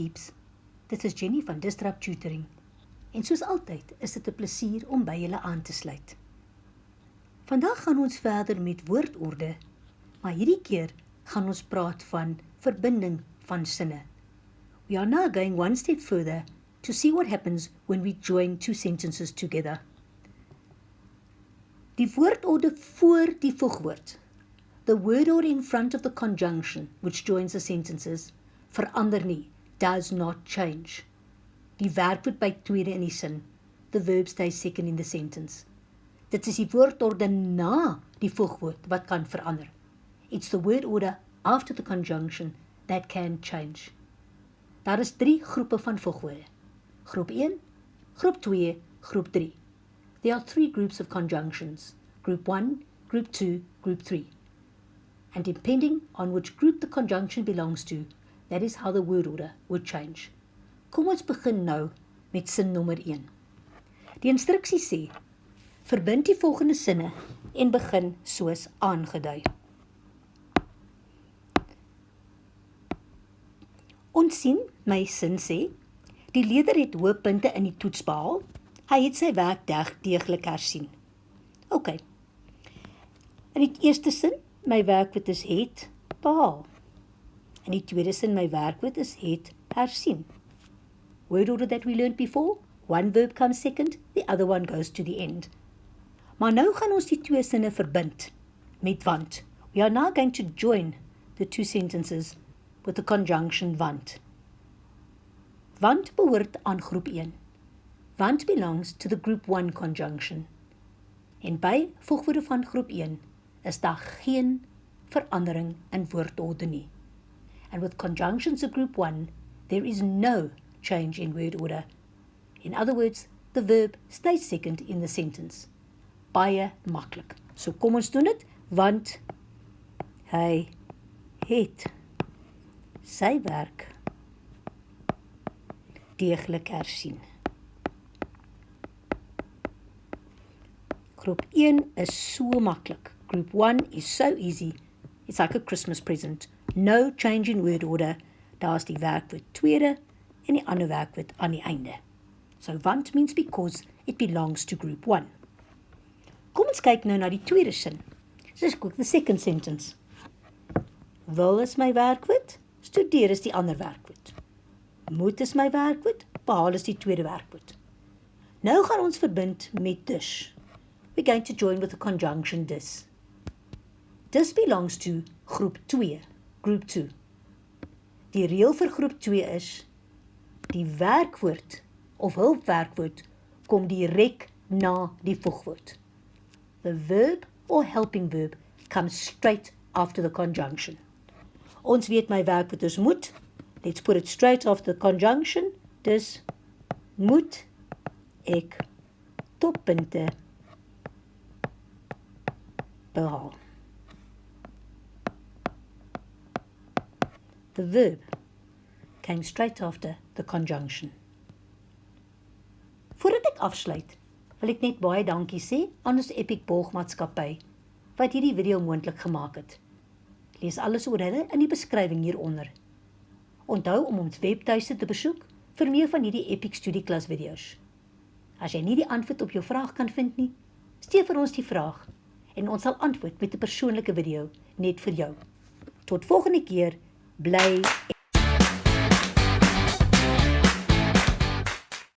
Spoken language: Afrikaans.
peeps, dit is Jenny van Disrupt Tutoring en soos altyd is dit 'n plesier om by julle aan te sluit. Vandag gaan ons verder met woordorde, maar hierdie keer gaan ons praat van verbinding van sinne. We are now going one step further to see what happens when we join two sentences together. Die woordorde voor die voegwoord, the word order in front of the conjunction which joins the sentences, verander nie, does not change. Die werkwoord by tweede in die sin, the verb stays second in the sentence. Dit is die woordorde na die voegwoord wat kan verander. It's the word order after the conjunction that can change. Daar is 3 groepe van voegwoorde. Groep 1, groep 2, groep 3. There are 3 groups of conjunctions, group 1, group 2, group 3. And depending on which group the conjunction belongs to, that is how the word order would change. Kom ons begin nou met sin nommer 1. Die instruksie sê, verbind die volgende sinne en begin soos aangedui. Ons sien, my sin sê, die leerder het hoë punte in die toets behaal, hy het sy werk deeglik hersien. OK. In die eerste sin, my werkwoord is het behaal. In die tweede sin, my werkwoord is het hersien. Word order that we learned before, one verb comes second, the other one goes to the end. Maar nou gaan ons die 2 sinne verbind met want. We are now going to join the 2 sentences with the conjunction want. Want behoort aan groep 1. Want belongs to the group 1 conjunction. En by voegwoorde van groep 1 is daar geen verandering in woordorde nie. And with conjunctions of group 1, there is no change in word order. In other words, the verb stays second in the sentence. Baie maklik. So kom ons doen dit, want hy het sy werk deeglik hersien. Groep 1 is so maklik. Group 1 is so easy. It's like a Christmas present. No change in word order. Daar is die werkwoord tweede en die ander werkwoord aan die einde. So want means because it belongs to group 1. Kom ons kyk nou na die tweede sin. This is the second sentence. Wil is my werkwoord, studeer is die ander werkwoord. Moet is my werkwoord, behaal is die tweede werkwoord. Nou gaan ons verbind met dus. We're going to join with the conjunction dis. Dis belongs to groep 2, group 2. Die reël vir groep 2 is, die werkwoord of hulpwerkwoord kom direk na die voegwoord. The verb or helping verb comes straight after the conjunction. Ons weet my werkwoord is moet. Let's put it straight after the conjunction. Dus moet ek toppunte behaal. The verb came straight after the conjunction. Voordat ek afsluit, wil ek net baie dankie sê aan ons Epic Borgmaatskappy wat hierdie video moontlik gemaak het. Lees alles oor hulle in die beskrywing hieronder. Onthou om ons webtuiste te besoek vir meer van hierdie Epic studieklas video's. As jy nie die antwoord op jou vraag kan vind nie, stuur vir ons die vraag en ons sal antwoord met 'n persoonlike video net vir jou. Tot volgende keer, bly